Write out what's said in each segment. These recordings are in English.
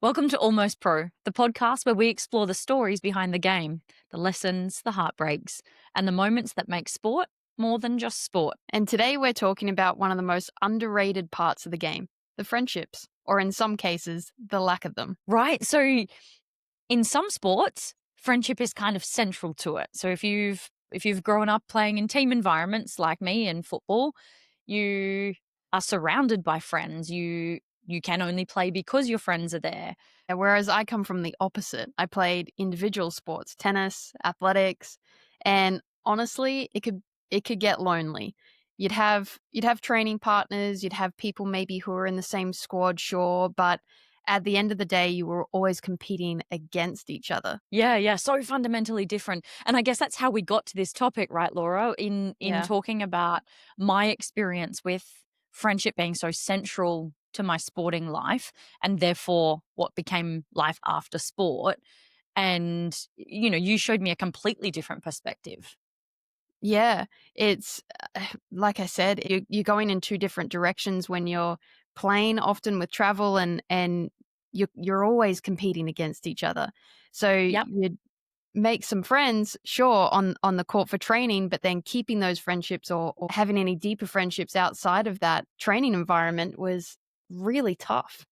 Welcome to Almost Pro, the podcast where we explore the stories behind the game, the lessons, the heartbreaks, and the moments that make sport more than just sport. And today we're talking about one of the most underrated parts of the game, the friendships, or in some cases, the lack of them. Right? So in some sports, friendship is kind of central to it. So if you've grown up playing in team environments like me in football, you are surrounded by friends. You can only play because your friends are there. Whereas I come from the opposite. I played individual sports, tennis, athletics, and honestly, it could get lonely. You'd have training partners, you'd have people maybe who are in the same squad, sure, but at the end of the day, you were always competing against each other. Yeah, so fundamentally different. And I guess that's how we got to this topic, right, Laura? In Yeah. talking about my experience with friendship being so central to my sporting life and therefore what became life after sport. And you showed me a completely different perspective. Yeah, it's like I said, you're going in two different directions when you're playing often with travel and you're always competing against each other. So Yep. you'd make some friends, sure, on the court for training, but then keeping those friendships or having any deeper friendships outside of that training environment was really tough.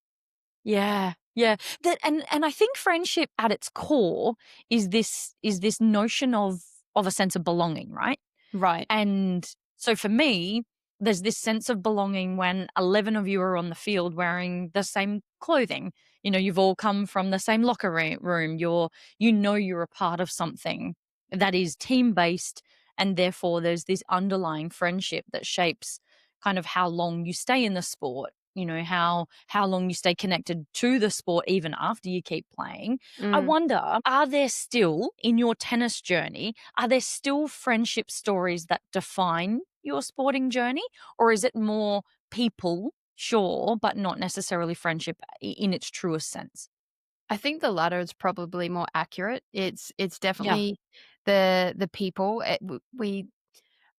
Yeah. Yeah. And I think friendship at its core is this notion of a sense of belonging, right? Right. And so for me, there's this sense of belonging when 11 of you are on the field wearing the same clothing. You've all come from the same locker room. You're a part of something that is team based. And therefore, there's this underlying friendship that shapes kind of how long you stay in the sport. How long you stay connected to the sport even after you keep playing. I Mm. wonder, are there still in your tennis journey, are there still friendship stories that define your sporting journey? Or is it more people, sure, but not necessarily friendship in its truest sense? I think the latter is probably more accurate. It's Yeah. definitely the people. We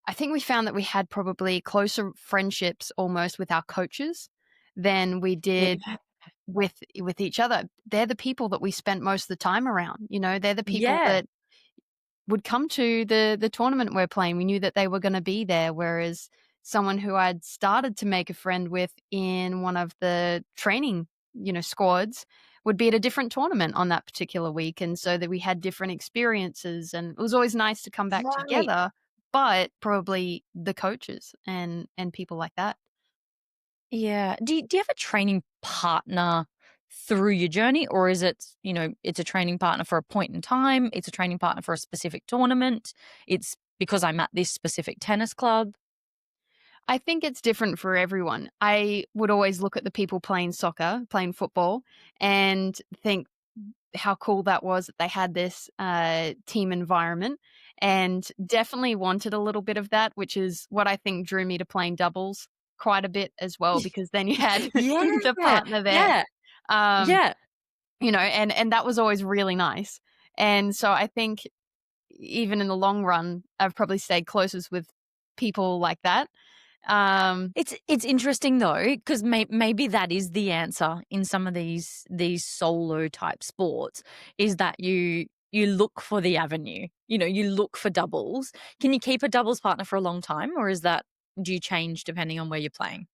I think we found that we had probably closer friendships almost with our coaches than we did Yeah. with each other. They're the people that we spent most of the time around, they're the people Yeah. that would come to the tournament we're playing. We knew that they were gonna be there, whereas someone who I'd started to make a friend with in one of the training, squads would be at a different tournament on that particular week, and so that we had different experiences, and it was always nice to come back Right. together, but probably the coaches and people like that. Yeah. Do you have a training partner through your journey, or is it, it's a training partner for a point in time, it's a training partner for a specific tournament, it's because I'm at this specific tennis club? I think it's different for everyone. I would always look at the people playing soccer, playing football, and think how cool that was that they had this team environment, and definitely wanted a little bit of that, which is what I think drew me to playing doubles quite a bit as well, because then you had the Yeah. partner there, Yeah. um, Yeah. and that was always really nice. And so I think even in the long run, I've probably stayed closest with people like that. Um, It's interesting though, because maybe that is the answer in some of these solo type sports, is that you look for the avenue. You look for doubles. Can you keep a doubles partner for a long time, or do you change depending on where you're playing?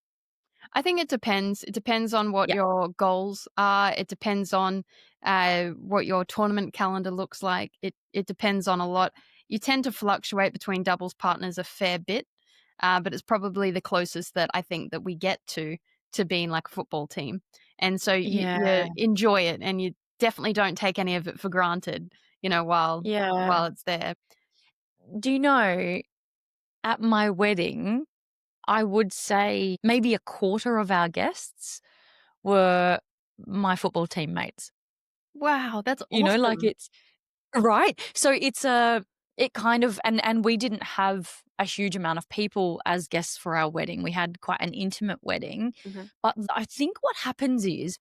I think it depends. It depends on what Yeah. your goals are. It depends on what your tournament calendar looks like. It depends on a lot. You tend to fluctuate between doubles partners a fair bit, but it's probably the closest that I think that we get to being like a football team. And so you Yeah. enjoy it, and you definitely don't take any of it for granted. While Yeah. it's there. Do you know, at my wedding, I would say maybe a quarter of our guests were my football teammates. Wow, that's Like awesome. it's right. So it kind of, and we didn't have a huge amount of people as guests for our wedding. We had quite an intimate wedding. Mhm. But I think what happens is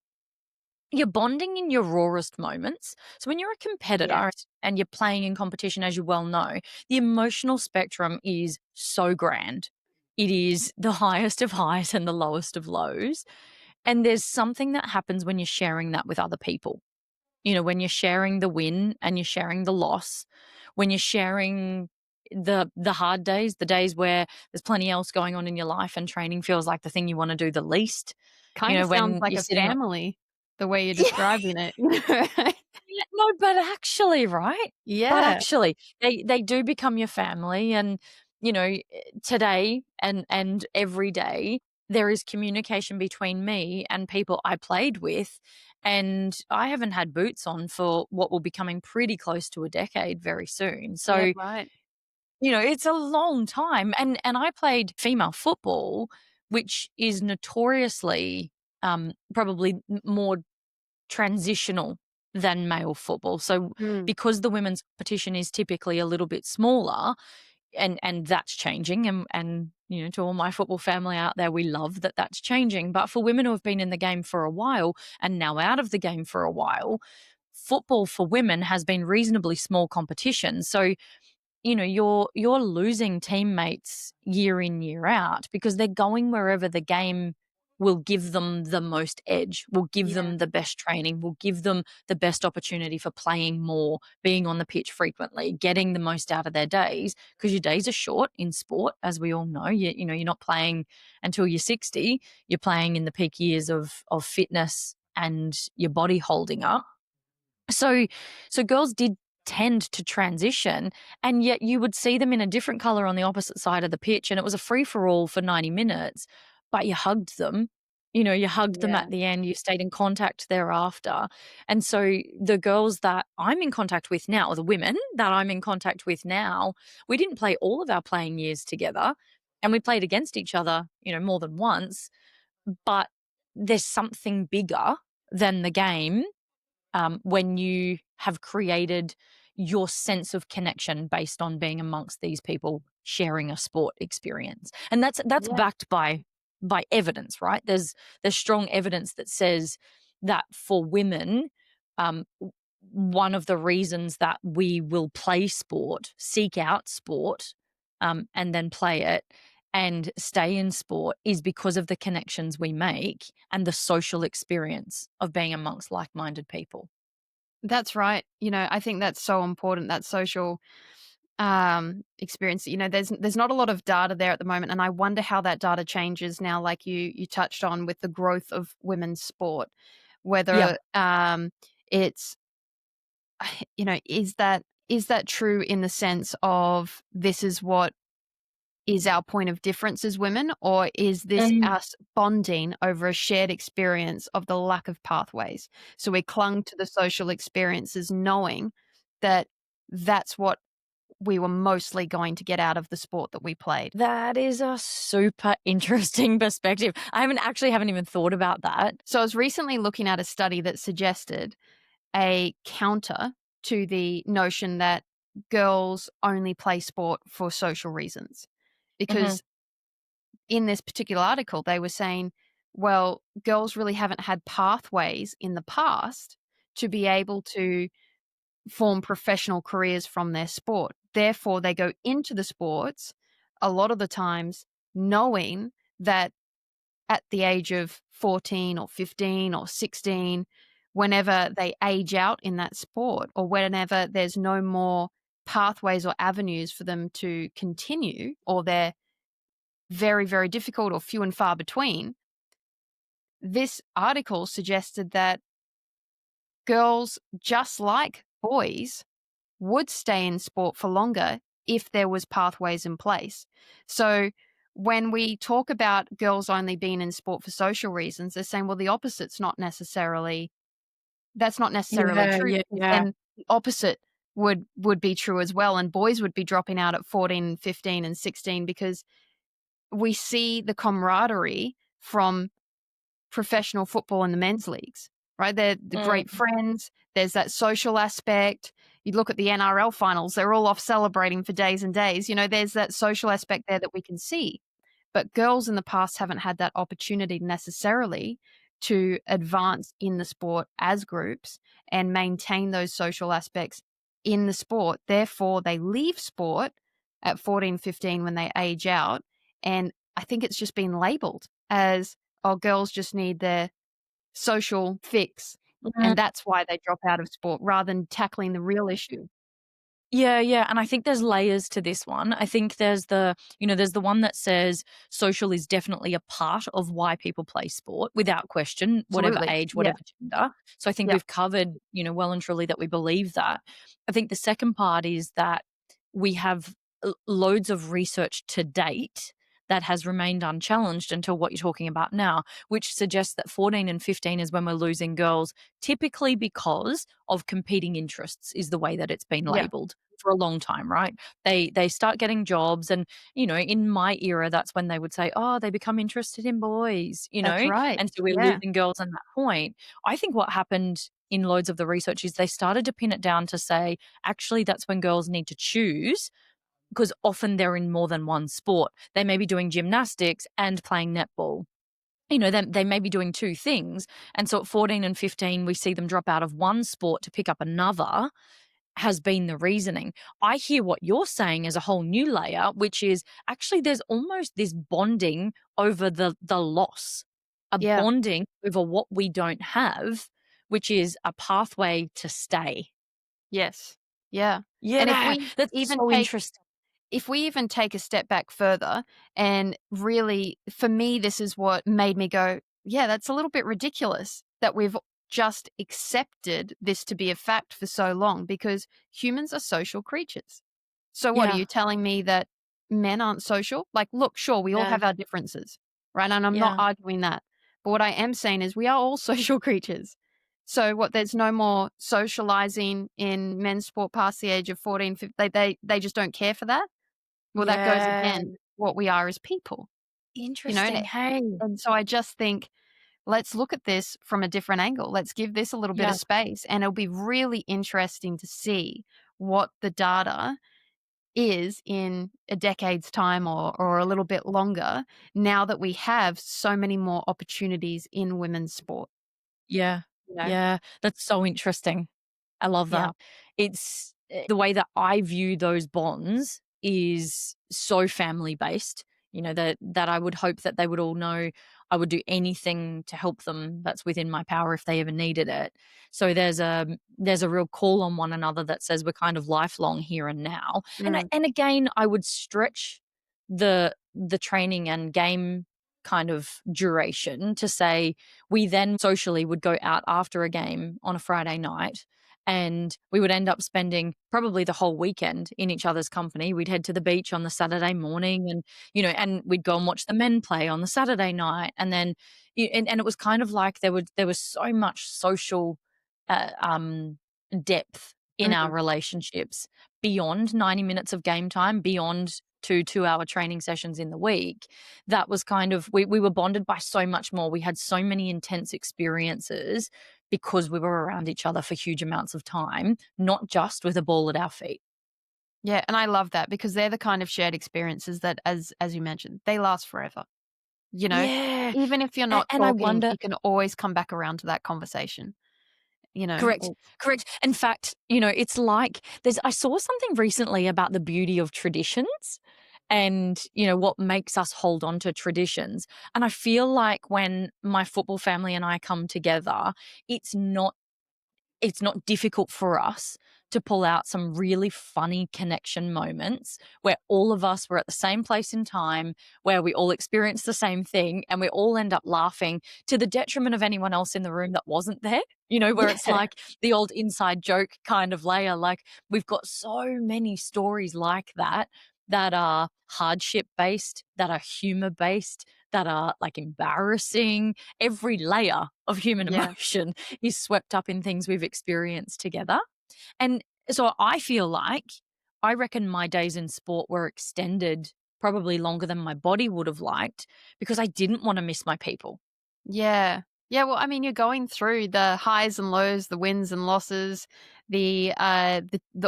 you're bonding in your rawest moments. So when you're a Yeah. competitor and you're playing in competition, as you well know, the emotional spectrum is so grand. It is the highest of highs and the lowest of lows. And there's something that happens when you're sharing that with other people. You know, when you're sharing the win and you're sharing the loss, when you're sharing the hard days, the days where there's plenty else going on in your life and training feels like the thing you wanna do the least. You Kinda know, sounds when like you're a sitting family, the way you're Yeah. describing it. Yeah, no, but actually, right? But Yeah, actually, they do become your family, and, you know, today and every day, there is communication between me and people I played with, and I haven't had boots on for what will be coming pretty close to a decade very soon. yeah, So, right. you know, it's a long time, and I played female football, which is notoriously, probably more transitional than male football. So Mm, because the women's competition is typically a little bit smaller, and that's changing, and you know, to all my football family out there, we love that that's changing. But for women who have been in the game for a while and now out of the game for a while, football for women has been reasonably small competition. So you know, you're losing teammates year in, year out because they're going wherever the game will give them the most edge, will give yeah, them the best training, will give them the best opportunity for playing more, being on the pitch frequently, getting the most out of their days. Because your days are short in sport, as we all know. You know, you're not playing until you're 60. You're playing in the peak years of fitness and your body holding up. So girls did tend to transition, and yet you would see them in a different color on the opposite side of the pitch, and it was a free for all for 90 minutes, but you hugged them. You know, you hugged them yeah, at the end, you stayed in contact thereafter. And so the girls that I'm in contact with now, or the women that I'm in contact with now, we didn't play all of our playing years together, and we played against each other, you know, more than once, but there's something bigger than the game when you have created your sense of connection based on being amongst these people sharing a sport experience. And that's yeah. backed by evidence, right? There's strong evidence that says that for women, one of the reasons that we will play sport, seek out sport, and then play it and stay in sport is because of the connections we make and the social experience of being amongst like-minded people. That's right. You know, I think that's so important, that social experience. You know, there's not a lot of data there at the moment, and I wonder how that data changes now, like you touched on with the growth of women's sport, Yeah. whether it's you know, is that true in the sense of this is what is our point of difference as women, or is this Mm. us bonding over a shared experience of the lack of pathways? So we clung to the social experiences knowing that that's what we were mostly going to get out of the sport that we played. That is a super interesting perspective. I haven't even thought about that. So I was recently looking at a study that suggested a counter to the notion that girls only play sport for social reasons. Mhm. Because in this particular article, they were saying, well, girls really haven't had pathways in the past to be able to form professional careers from their sport. Therefore, they go into the sports a lot of the times knowing that at the age of 14 or 15 or 16, whenever they age out in that sport or whenever there's no more pathways or avenues for them to continue, or they're very, very difficult or few and far between, this article suggested that girls, just like boys, would stay in sport for longer if there was pathways in place. So when we talk about girls only being in sport for social reasons, they're saying, well, the opposite's not necessarily that's not necessarily Yeah, true, yeah, because yeah. then the opposite would be true as well. And boys would be dropping out at 14, 15, and 16 because we see the camaraderie from professional football in the men's leagues, right? They're the great Mm. friends. There's that social aspect. You look at the NRL finals, they're all off celebrating for days and days. You know, there's that social aspect there that we can see. But girls in the past haven't had that opportunity necessarily to advance in the sport as groups and maintain those social aspects in the sport. Therefore, they leave sport at 14, 15 when they age out. And I think it's just been labeled as, oh, girls just need their social fix, and that's why they drop out of sport rather than tackling the real issue. Yeah, yeah, and I think there's layers to this one. I think there's there's the one that says social is definitely a part of why people play sport without question, whatever Absolutely. age, Yeah. whatever gender. So I think Yeah. we've covered, well and truly that we believe that. I think the second part is that we have loads of research to date that has remained unchallenged until what you're talking about now, which suggests that 14 and 15 is when we're losing girls, typically because of competing interests, is the way that it's been Yeah. labeled for a long time, right? They start getting jobs and, in my era, that's when they would say, "Oh, they become interested in boys," That's right. And so we're Yeah. losing girls on that point. I think what happened in loads of the research is they started to pin it down to say, actually, that's when girls need to choose because often they're in more than one sport. They may be doing gymnastics and playing netball. They may be doing 2 things, and so at 14 and 15, we see them drop out of one sport to pick up another, has been the reasoning. I hear what you're saying as a whole new layer, which is actually there's almost this bonding over the loss, a Yeah. bonding over what we don't have, which is a pathway to stay. Yes. Yeah. And Yeah, that's so interesting. if we even take a step back further, and really, for me, this is what made me go, yeah, that's a little bit ridiculous that we've just accepted this to be a fact for so long, because humans are social creatures. So, what are Yeah, you telling me, that men aren't social? Like, look, sure, we all yeah, have our differences, right? And I'm not yeah, arguing that. But what I am saying is we are all social creatures. So what, there's no more socializing in men's sport past the age of 14, 15. They just don't care for that? Well, that goes yeah. against what we are as people, Interesting, hey. and so I just think, let's look at this from a different angle. Let's give this a little bit Yeah, of space, and it'll be really interesting to see what the data is in a decade's time, or a little bit longer, now that we have so many more opportunities in women's sport, yeah, you know? yeah, that's so interesting. I love Yeah. that. It's the way that I view those bonds is so family based, that I would hope that they would all know I would do anything to help them that's within my power if they ever needed it. So there's a real call on one another that says we're kind of lifelong here and now. Mm. And again, I would stretch the training and game kind of duration to say we then socially would go out after a game on a Friday night and we would end up spending probably the whole weekend in each other's company. We'd head to the beach on the Saturday morning and we'd go and watch the men play on the Saturday night. And then, and it was kind of like there was so much social depth in our Mm. relationships beyond 90 minutes of game time, beyond 2 2-hour training sessions in the week. That was kind of, we were bonded by so much more. We had so many intense experiences because we were around each other for huge amounts of time, not just with a ball at our feet. Yeah, and I love that, because they're the kind of shared experiences that, as you mentioned, they last forever, you know? Yeah. Even if you're A not and I talking, wonder. you can always come back around to that conversation, you know? Correct, correct. In fact, it's like I saw something recently about the beauty of traditions and, what makes us hold on to traditions. And I feel like when my football family and I come together, it's not it's not difficult for us to pull out some really funny connection moments where all of us were at the same place in time, where we all experienced the same thing, and we all end up laughing to the detriment of anyone else in the room that wasn't there. Where it's Yeah. like the old inside joke kind of layer. Like we've got so many stories like that that are hardship based, that are humor based, that are like embarrassing. Every layer of human Yeah. emotion is swept up in things we've experienced together. And so I reckon my days in sport were extended probably longer than my body would have liked because I didn't want to miss my people. Yeah. Yeah, well, I mean, you're going through the highs and lows, the wins and losses, the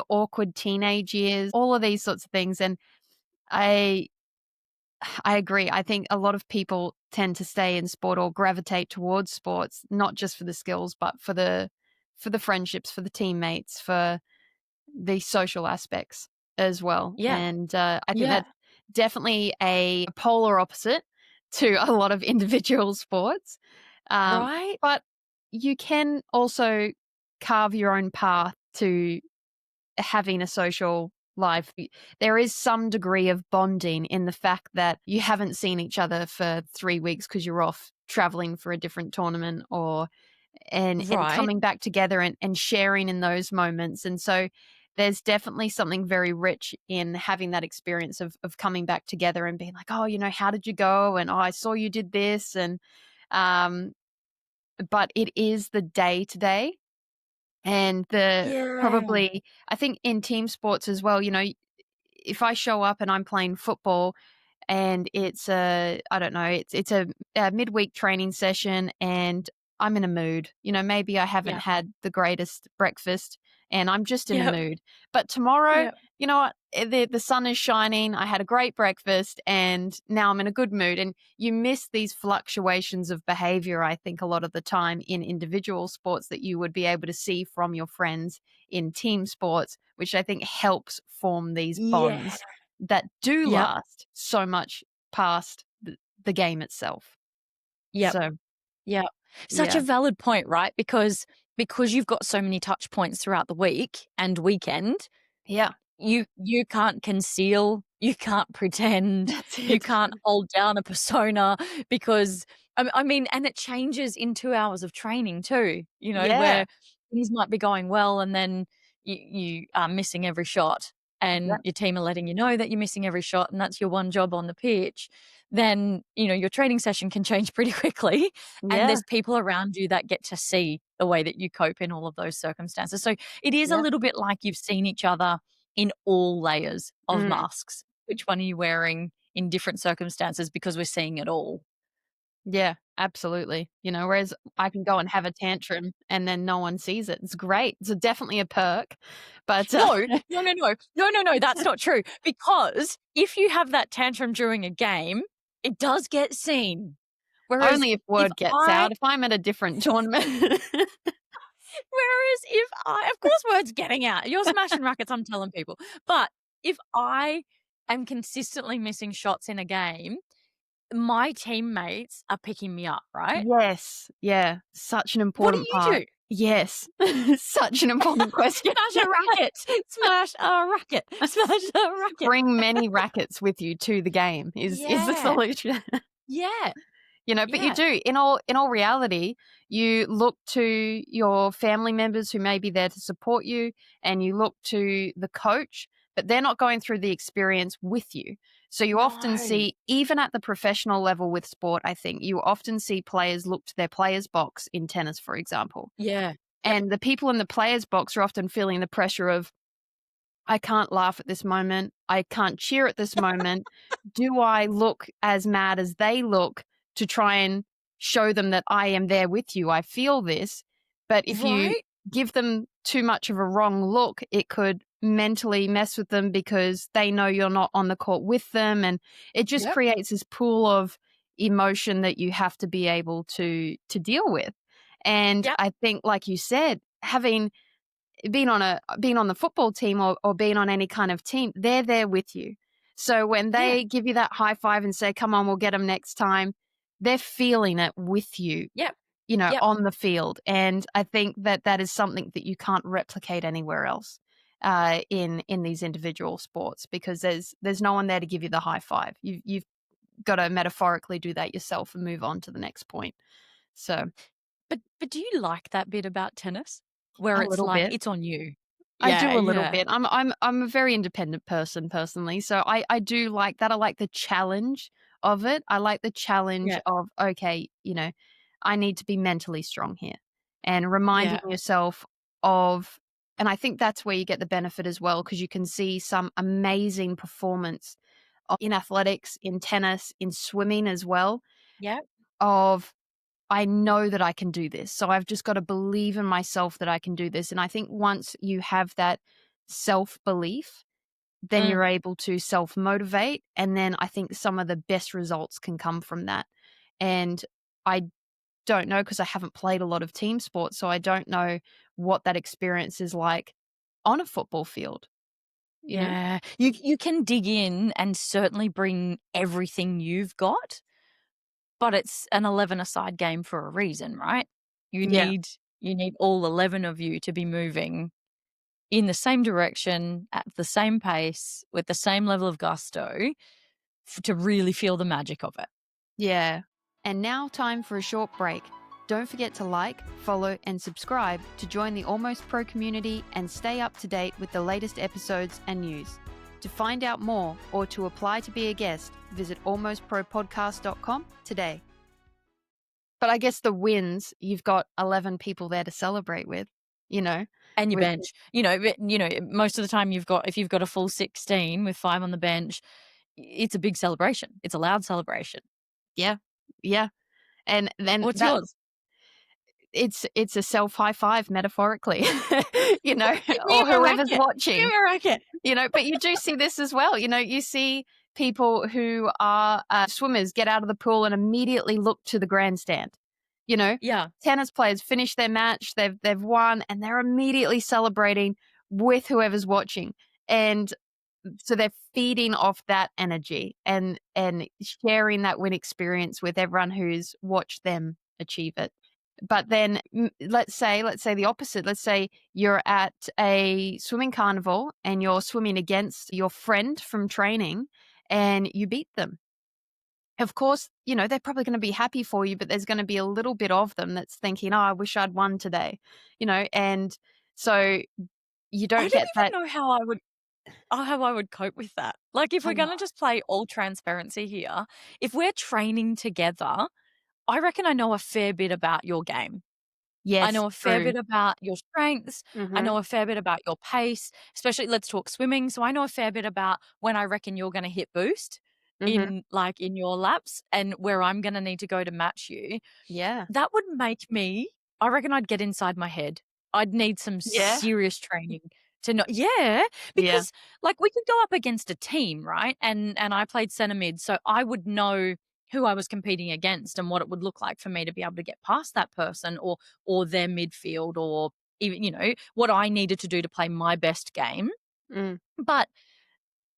awkward teenage years, all of these sorts of things, and I I agree. I think a lot of people tend to stay in sport, or gravitate towards sports, not just for the skills, but for the friendships, for the teammates, for the social aspects as well. Yeah. And I think Yeah. that's definitely a polar opposite to a lot of individual sports. Um, Right? but you can also carve your own path to having a social life. There is some degree of bonding in the fact that you haven't seen each other for 3 weeks because you're off traveling for a different tournament, or and Right. coming back together and sharing in those moments. And so there's definitely something very rich in having that experience of coming back together and being like, "Oh, how did you go?" And, "Oh, I saw you did this." And um but it is the day to day, and the Yeah. probably I think in team sports as well, if I show up and I'm playing football and it's a I don't know, it's a midweek training session and I'm in a mood. Maybe I haven't Yeah. had the greatest breakfast and I'm just in a Yep. mood. But tomorrow, Yep. you know what? The sun is shining. I had a great breakfast and now I'm in a good mood. And you miss these fluctuations of behavior, I think, a lot of the time in individual sports that you would be able to see from your friends in team sports, which I think helps form these Yeah. bonds that do Yep. last so much past the game itself. Yep. So, Yep. Such a yeah. valid point, right? Because you've got so many touch points throughout the week and weekend, Yeah. you can't conceal, you can't pretend, That's you it. can't hold down a persona because I mean, and it changes in 2 hours of training too, Yeah. where things might be going well and then you are missing every shot Yeah. and your team are letting you know that you're missing every shot and that's your one job on the pitch, then, your training session can change pretty quickly and Yeah. there's people around you that get to see the way that you cope in all of those circumstances. So it is a Yeah. little bit like you've seen each other in all layers of Mm. masks. Which one are you wearing in different circumstances because we're seeing it all? Yeah, absolutely. Whereas I can go and have a tantrum and then no one sees it. It's great. It's definitely a perk, but, No, no, no, no. No, no, no, that's not true because if you have that tantrum during a game, it does get seen. Whereas only if if word gets I out. If I'm at a different tournament. whereas if I of course word's getting out. You're smashing rackets, I'm telling people. But if I am consistently missing shots in a game, my teammates are picking me up, right? Yes. Yeah. Such an What do important you part. do? Yes. Such an important question. Smash a racket. Smash a racket. Smash a racket. Bring many rackets with you to the game is the Yeah. solution. Yeah. But you Yeah. do. In all reality, you look to your family members who may be there to support you, and you look to the coach, but they're not going through the experience with you. So you often No. see, even at the professional level with sport, I think you often see players look to their players box in tennis, for example. Yeah. Yep. And the people in the players box are often feeling the pressure of, I can't laugh at this moment. I can't cheer at this moment. Do I look as mad as they look to try and show them that I am there with you? I feel this. But if you Right? give them too much of a wrong look, it could mentally mess with them because they know you're not on the court with them. And it just Yep. creates this pool of emotion that you have to be able to deal with. And Yep. I think, like you said, having being on the football team, or being on any kind of team, they're there with you. So when Yeah. they give you that high five and say, "Come on, we'll get them next time," they're feeling it with you, Yep. Yep. on the field. And I think that that is something that you can't replicate anywhere else, in these individual sports, because there's no one there to give you the high five. You've got to metaphorically do that yourself and move on to the next point. So But do you like that bit about tennis? Where a it's little like, bit. it's on you. I Yeah, do a little yeah. bit. I'm a very independent person personally, so I do like that. I like the challenge of it. I like the challenge Yeah. of, okay, I need to be mentally strong here, and reminding Yeah. yourself of, and I think that's where you get the benefit as well, because you can see some amazing performance in athletics, in tennis, in swimming as well, Yep. of, I know that I can do this. So I've just got to believe in myself that I can do this. And I think once you have that self belief, then Mm. you're able to self motivate. And then I think some of the best results can come from that. And I don't know, because I haven't played a lot of team sports. So I don't know what that experience is like on a football field, you know? Yeah. You can dig in and certainly bring everything you've got, but it's an 11-a-side game for a reason, right? You Yeah. need all 11 of you to be moving in the same direction, at the same pace, with the same level of gusto to really feel the magic of it. Yeah. And now, time for a short break. Don't forget to like, follow, and subscribe to join the Almost Pro community and stay up to date with the latest episodes and news. To find out more or to apply to be a guest, visit almostpropodcast.com today. But I guess the wins, you've got 11 people there to celebrate with, you know? And your With, bench, most of the time if you've got a full 16 with 5 on the bench, it's a big celebration. It's a loud celebration. yeah. Yeah. And then What's that yours? it's a self high five metaphorically, you know, Give me or a whoever's racket. Give watching. me a racket. But you do see this as well. You see people who are swimmers get out of the pool and immediately look to the grandstand. Yeah. Tennis players finish their match, they've won, and they're immediately celebrating with whoever's watching. And so they're feeding off that energy and sharing that win experience with everyone who's watched them achieve it. But then let's say the opposite. Let's say you're at a swimming carnival and you're swimming against your friend from training and you beat them. Of course, they're probably going to be happy for you, but there's going to be a little bit of them that's thinking, "Oh, I wish I'd won today." And so you I don't don't get even that. know how I would cope with that. Like, if I we're know. gonna just play all transparency here, if we're training together, I reckon I know a fair bit about your game. I Yes, know a fair true. bit about your strengths. I Mhm. know a fair bit about your pace, especially let's talk swimming. So I know a fair bit about when I reckon you're gonna hit boost Mhm. in your laps and where I'm gonna need to go to match you. Yeah. That would make me I reckon I'd get inside my head. I'd need some Yeah. serious training to know. Yeah, Yeah. because, like, we could go up against a team, right? And I played centre mid, so I would know who I was competing against and what it would look like for me to be able to get past that person or their midfield or even, what I needed to do to play my best game. Mm. But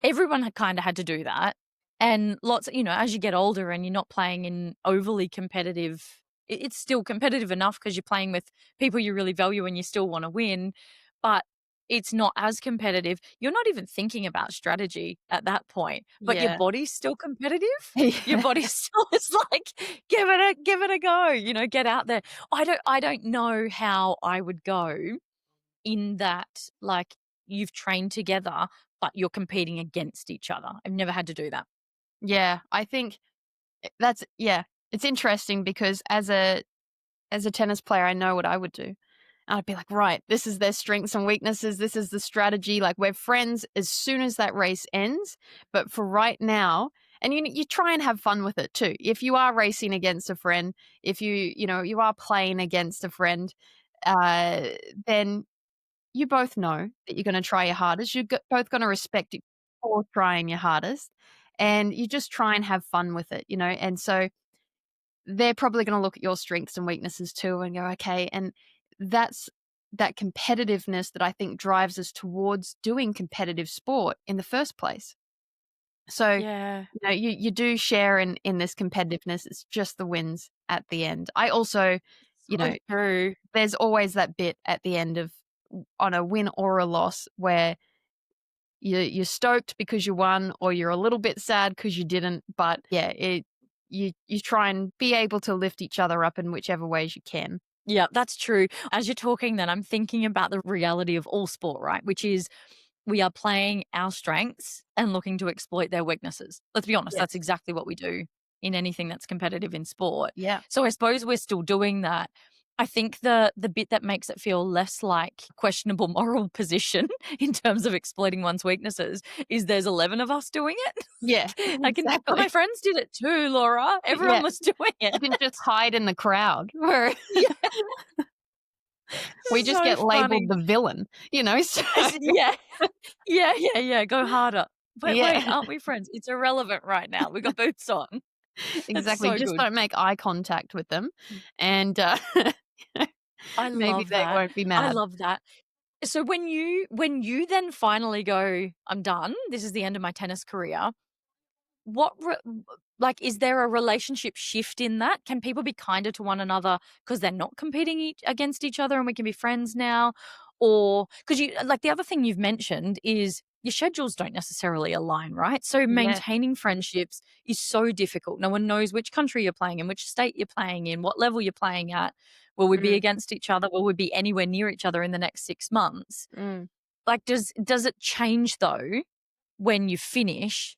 everyone had kinda had to do that, and lots as you get older and you're not playing in overly competitive it's still competitive enough because 'cause you're playing with people you really value and you still wanna win, but it's not as competitive. You're not even thinking about strategy at that point, but your Yeah. body's still competitive. Your Yeah. body still is like, give it a go," get out there. I don't know how I would go in that, like, you've trained together, but you're competing against each other. I've never had to do that. Yeah, I think that's yeah, it's interesting because as a tennis player, I know what I would do. And I'd be like, "Right, this is their strengths and weaknesses. This is the strategy. Like, we're friends as soon as that race ends, but for right now." And you try and have fun with it too. If you are racing against a friend, if you are playing against a friend, uh, then you both know that you're gonna try your hardest. Both gonna respect you for trying your hardest, and you just try and have fun with it. And so they're probably gonna look at your strengths and weaknesses too and go, "Okay," and that's that competitiveness that I think drives us towards doing competitive sport in the first place. So, Yeah. you do share in this competitiveness, it's just the wins at the end. I also, you So know, true. there's always that bit at the end of on a win or a loss where you're stoked because you won or you're a little bit sad because you didn't, but yeah, you try and be able to lift each other up in whichever ways you can. Yeah, that's true. As you're talking then, I'm thinking about the reality of all sport, right? Which is we are playing our strengths and looking to exploit their weaknesses. Let's be honest, that's Yes. exactly what we do in anything that's competitive in sport. Yeah. So I suppose we're still doing that. I think the bit that makes it feel less like questionable moral position in terms of exploiting one's weaknesses is there's 11 of us doing it. Yeah, But my exactly. friends did it too, Laura. Everyone Yeah, was doing you it. can just hide in the crowd where Yeah, we just so get labeled funny. the villain, so Yeah. Yeah. Go harder. But wait, yeah, aren't we friends? It's irrelevant right now. We got boots on. That's exactly. so Just good. don't make eye contact with them, and, I maybe love they that. won't be I mad. love that. So when you then finally go, "I'm done. This is the end of my tennis career." what like, is there a relationship shift in that? Can people be kinder to one another because 'cause they're not competing against each other and we can be friends now? Or because you like, the other thing you've mentioned is your schedules don't necessarily align, right? So Yeah. maintaining friendships is so difficult. No one knows which country you're playing in, which state you're playing in, what level you're playing at. Will we be Mm, against each other? Will we be anywhere near each other in the next 6 months? mm. Like, does it change though when you finish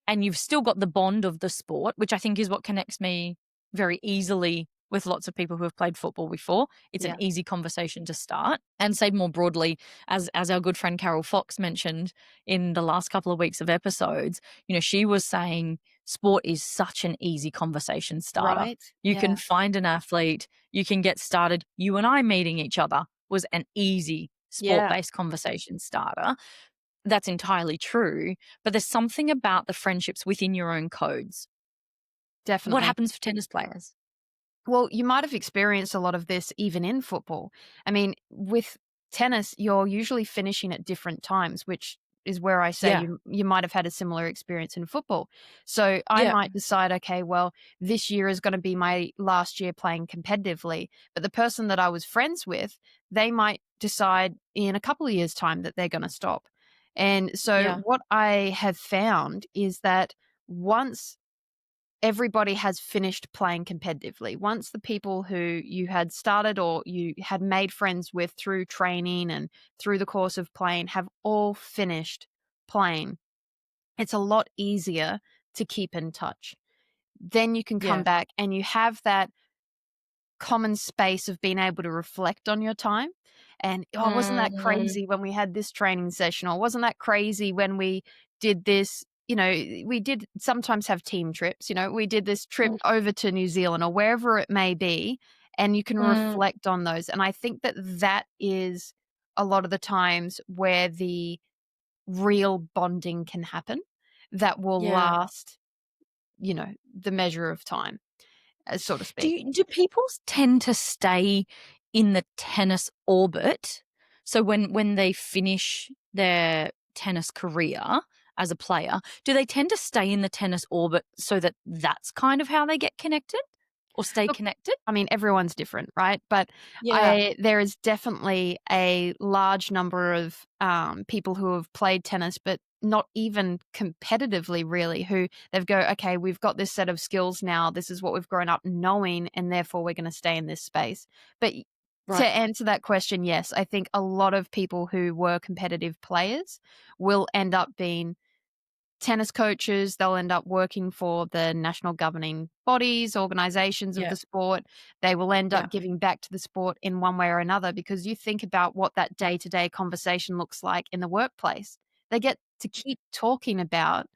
and you've still got the bond of the sport, which I think is what connects me very easily with lots of people who have played football before. It's an Yeah. easy conversation to start. And say more broadly, as our good friend Carol Fox mentioned in the last couple of weeks of episodes, she was saying sport is such an easy conversation starter. Right? You can Yeah. find an athlete, you can get started. You and I meeting each other was an easy Yeah, sport-based conversation starter. That's entirely true, but there's something about the friendships within your own codes. What definitely. happens for tennis players? Well, you might have experienced a lot of this even in football. I mean, with tennis, you're usually finishing at different times, which is where I say Yeah, you might have had a similar experience in football. So I yeah, might decide, okay, well, this year is going to be my last year playing competitively. But the person that I was friends with, they might decide in a couple of years' time that they're going to stop. And so yeah. what I have found is that once everybody has finished playing competitively. Once the people who you had started or you had made friends with through training and through the course of playing have all finished playing, it's a lot easier to keep in touch. Then you can come Yeah. back and you have that common space of being able to reflect on your time. And, "Oh, wasn't that Mm, crazy when we had this training session?" Or, "Wasn't that crazy when we did this?" We did sometimes have team trips, we did this trip mm, over to New Zealand or wherever it may be, and you can mm. reflect on those. And I think that that is a lot of the times where the real bonding can happen that will Yeah. last, the measure of time, so to speak. Do people tend to stay in the tennis orbit? So when they finish their tennis career as a player, do they tend to stay in the tennis orbit so that that's kind of how they get connected or stay Look, connected? I mean, everyone's different, right? But Yeah. there is definitely a large number of people who have played tennis, but not even competitively, really, who they've go, okay, we've got this set of skills now. This is what we've grown up knowing, and therefore we're going to stay in this space. But to Right. answer that question, yes, I think a lot of people who were competitive players will end up being tennis coaches, they'll end up working for the national governing bodies, organizations of Yeah. the sport. They will end Yeah. up giving back to the sport in one way or another because you think about what that day to day conversation looks like in the workplace. They get to keep talking about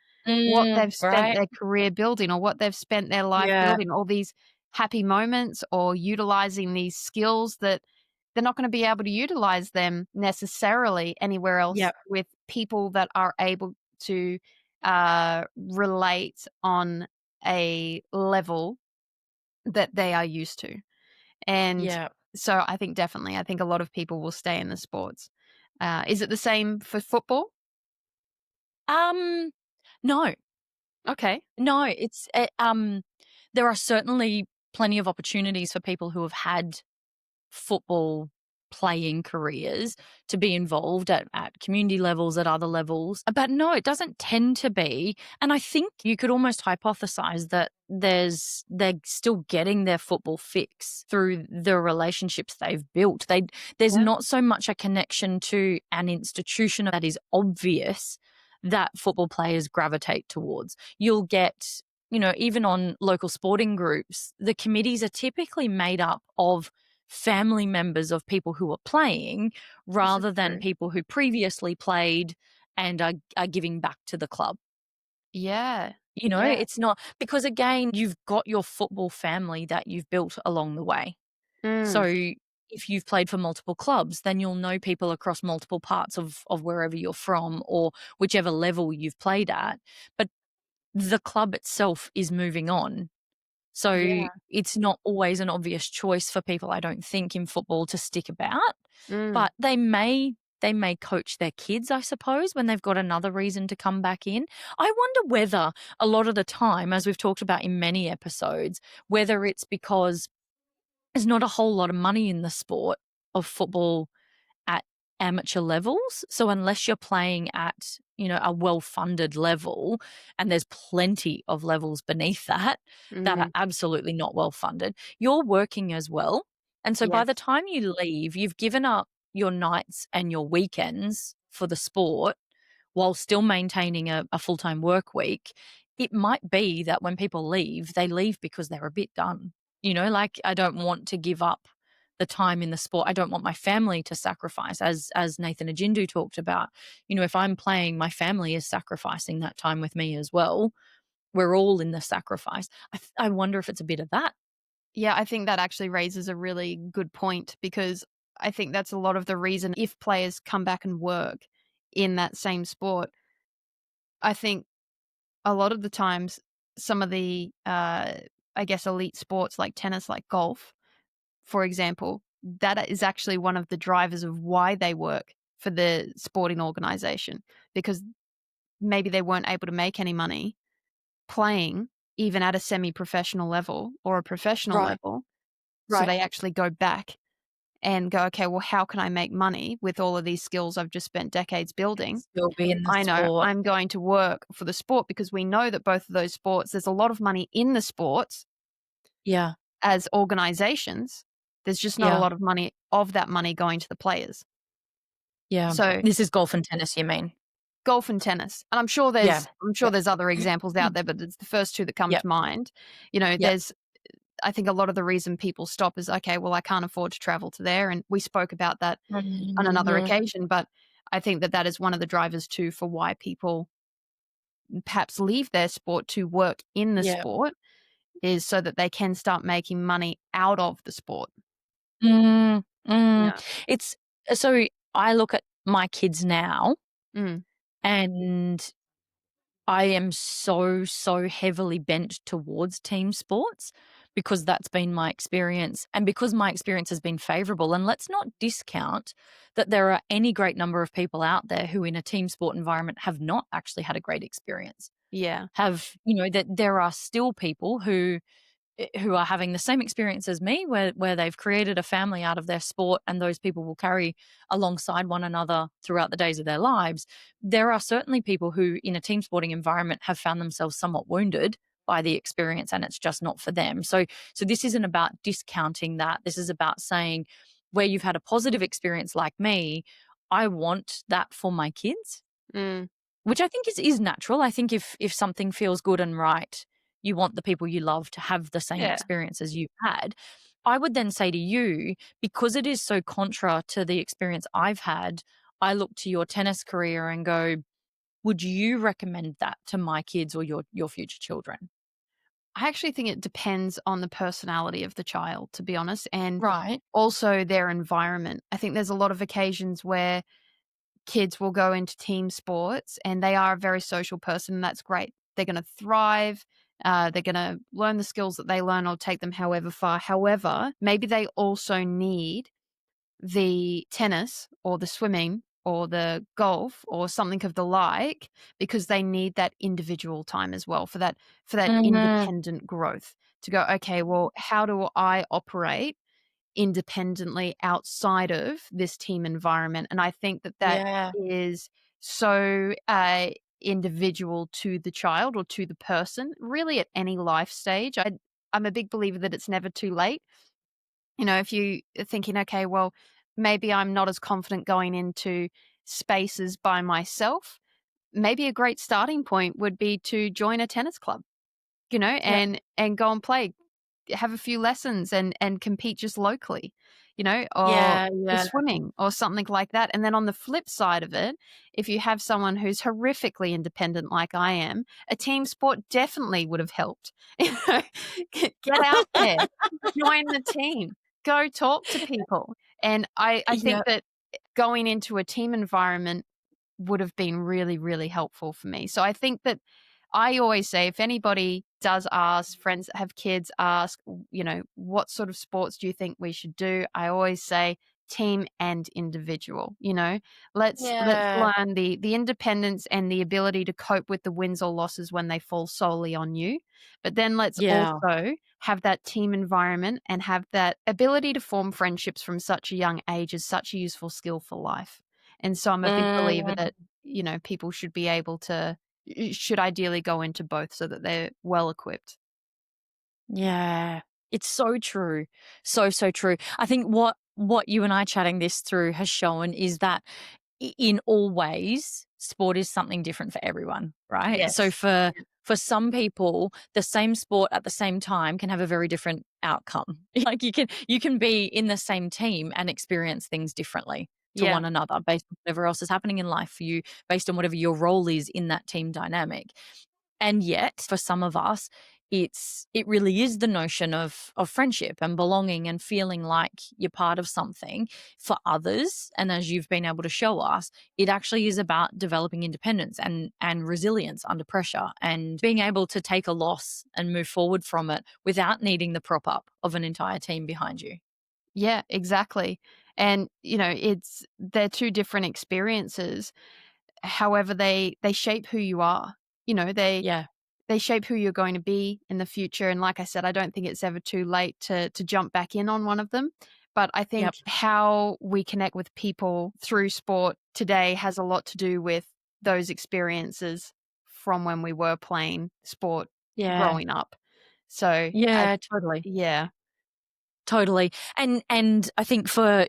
what they've spent Right. their career building or what they've spent their life Yeah. building, all these happy moments or utilizing these skills that they're not going to be able to utilize them necessarily anywhere else Yeah. with people that are able to relate on a level that they are used to. And Yeah. so I think definitely, I think a lot of people will stay in the sports. Is it the same for football? Um, no. Okay. No, there are certainly plenty of opportunities for people who have had football playing careers to be involved at community levels, at other levels. But no, it doesn't tend to be. And I think you could almost hypothesize that they're still getting their football fix through the relationships they've built. There's Yeah. not so much a connection to an institution that is obvious that football players gravitate towards. You'll get, even on local sporting groups, the committees are typically made up of family members of people who are playing This is rather than true. people who previously played and are giving back to the club. Yeah. Yeah. It's not because, again, you've got your football family that you've built along the way. So Mm. if you've played for multiple clubs, then you'll know people across multiple parts of wherever you're from or whichever level you've played at. But the club itself is moving on. So Yeah. it's not always an obvious choice for people, I don't think, in football to stick about, Mm. but they may they may coach their kids, I suppose, when they've got another reason to come back in. I wonder whether a lot of the time, as we've talked about in many episodes, whether it's because there's not a whole lot of money in the sport of football at amateur levels. So unless you're playing at, a well-funded level, and there's plenty of levels beneath that that are Mm, absolutely not well-funded, you're working as well. And so by the yes. time you leave, you've given up your nights and your weekends for the sport while still maintaining a full-time work week. It might be that when people leave, they leave because they're a bit done. Like, I don't want to give up the time in the sport. I don't want my family to sacrifice, as Nathan Ajindu talked about. If I'm playing, my family is sacrificing that time with me as well. We're all in the sacrifice. I wonder if it's a bit of that. Yeah, I think that actually raises a really good point because I think that's a lot of the reason if players come back and work in that same sport. I think a lot of the times some of the, I guess, elite sports like tennis, like golf, for example, that is actually one of the drivers of why they work for the sporting organization because maybe they weren't able to make any money playing even at a semi-professional level or a professional Right, level. So right. they actually go back and go, okay, well, how can I make money with all of these skills I've just spent decades And building? still be in the I know sport. I'm going to work for the sport because we know that both of those sports, there's a lot of money in the sports Yeah, as organizations. There's just not a yeah, lot of money of that money going to the players. yeah. So This is golf and tennis, you mean? golf and tennis, and Yeah, I'm sure yeah. there's other examples out there, but it's the first two that come Yep, to mind. yep. There's I think a lot of the reason people stop is, okay, well, I can't afford to travel to there, and we spoke about that on another Mhm. occasion, but I think that that is one of the drivers too for why people perhaps leave their sport to work in the Yeah. sport is so that they can start making money out of the sport. Mm, Yeah. it's so I look at my kids now, Mm. and I am so, so heavily bent towards team sports because that's been my experience and because my experience has been favorable. And let's not discount that there are any great number of people out there who, in a team sport environment, have not actually had a great experience. Yeah. That there are still people who are having the same experience as me where they've created a family out of their sport, and those people will carry alongside one another throughout the days of their lives. There are certainly people who, in a team sporting environment, have found themselves somewhat wounded by the experience, and it's just not for them. So this isn't about discounting that. This is about saying, where you've had a positive experience like me, I want that for my kids, Mm. which I think is natural. I think if something feels good and right, you want the people you love to have the same Yeah. experience as you've had. I would then say to you, because it is so contra to the experience I've had, I look to your tennis career and go, would you recommend that to my kids or your future children? I actually think it depends on the personality of the child, to be honest, and Right. also their environment. I think there's a lot of occasions where kids will go into team sports and they are a very social person, and that's great. They're going to thrive. They're going to learn the skills that they learn or take them however far. However, maybe they also need the tennis or the swimming or the golf or something of the like because they need that individual time as well for that Mhm. independent growth to go, okay, well, how do I operate independently outside of this team environment? And I think that that Yeah. is so individual to the child or to the person, really at any life stage. I'm a big believer that it's never too late. If you are thinking, okay, well, maybe I'm not as confident going into spaces by myself, maybe a great starting point would be to join a tennis club, Yeah. and go and play, have a few lessons and compete just locally, or Yeah, the yeah. swimming or something like that. And then on the flip side of it, if you have someone who's horrifically independent like I am, a team sport definitely would have helped. Get out there, join the team, go talk to people. And I Yeah. think that going into a team environment would have been really, really helpful for me. So I think that I always say if anybody does ask, friends that have kids ask, what sort of sports do you think we should do? I always say team and individual, you know? Let's Yeah. learn the independence and the ability to cope with the wins or losses when they fall solely on you. But then let's Yeah. also have that team environment and have that ability to form friendships from such a young age is such a useful skill for life. And so I'm a big believer Mm. that, people should be able to should ideally go into both so that they're well equipped. Yeah, it's so true. So, so true. I think what you and I chatting this through has shown is that in all ways, sport is something different for everyone, right? So Yes. for some people, the same sport at the same time can have a very different outcome. Like you can be in the same team and experience things differently to Yeah. one another based on whatever else is happening in life for you, based on whatever your role is in that team dynamic. And yet, for some of us, it really is the notion of friendship and belonging and feeling like you're part of something. For others, and as you've been able to show us, it actually is about developing independence and resilience under pressure and being able to take a loss and move forward from it without needing the prop up of an entire team behind you. Yeah, exactly. And, they're 2 different experiences. However, they shape who you are. Yeah. They shape who you're going to be in the future, and like I said, I don't think it's ever too late to jump back in on one of them. But I think Yep. how we connect with people through sport today has a lot to do with those experiences from when we were playing sport Yeah. growing up. So, I Yeah, totally. yeah, Totally. And I think for,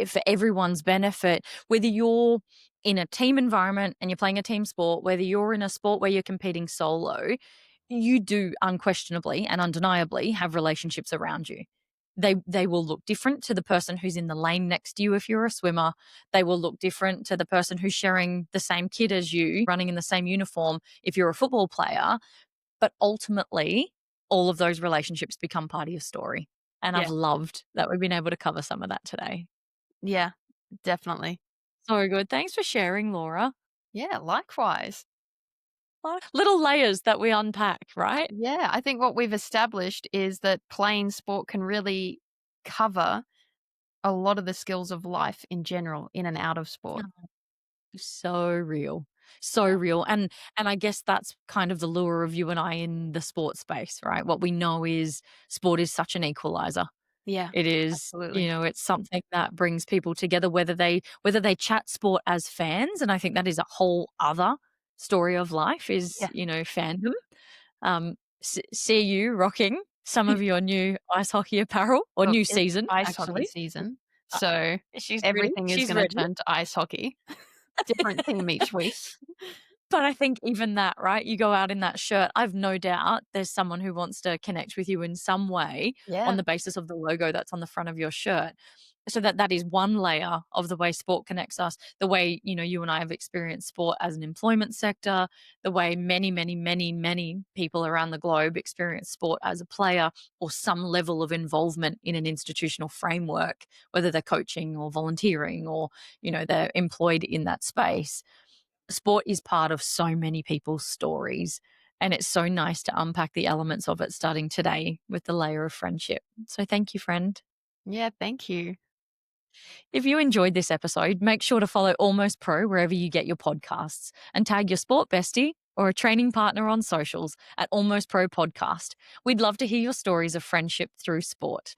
for everyone's benefit, whether you're in a team environment and you're playing a team sport, whether you're in a sport where you're competing solo, you do unquestionably and undeniably have relationships around you. They will look different to the person who's in the lane next to you if you're a swimmer. They will look different to the person who's sharing the same kit as you, running in the same uniform if you're a football player. But ultimately, all of those relationships become part of your story, and I've yeah, loved that we've been able to cover some of that today. yeah, definitely. So good. Thanks for sharing, Laura. Yeah, likewise. Little layers that we unpack, right? Yeah, I think what we've established is that playing sport can really cover a lot of the skills of life in general, in and out of sport. Oh, so real. So real. And I guess that's kind of the lure of you and I in the sports space, right? What we know is sport is such an equalizer. Yeah, It is, absolutely. it's something that brings people together, whether they chat sport as fans, and I think that is a whole other story of life is, Yeah. fandom. See you rocking some of your new ice hockey apparel or Look, new it's season, ice hockey actually. season, Uh, so she's ready. everything is She's gonna ready. turn to ice hockey. Different team each week. But I think even that, right? You go out in that shirt, I've no doubt there's someone who wants to connect with you in some way on Yeah, the basis of the logo that's on the front of your shirt. So that is one layer of the way sport connects us, the way, you and I have experienced sport as an employment sector, the way many, many, many, many people around the globe experience sport as a player or some level of involvement in an institutional framework, whether they're coaching or volunteering or, they're employed in that space. Sport is part of so many people's stories. And it's so nice to unpack the elements of it starting today with the layer of friendship. So thank you, friend. yeah, thank you. If you enjoyed this episode, make sure to follow Almost Pro wherever you get your podcasts and tag your sport bestie or a training partner on socials at Almost Pro Podcast. We'd love to hear your stories of friendship through sport.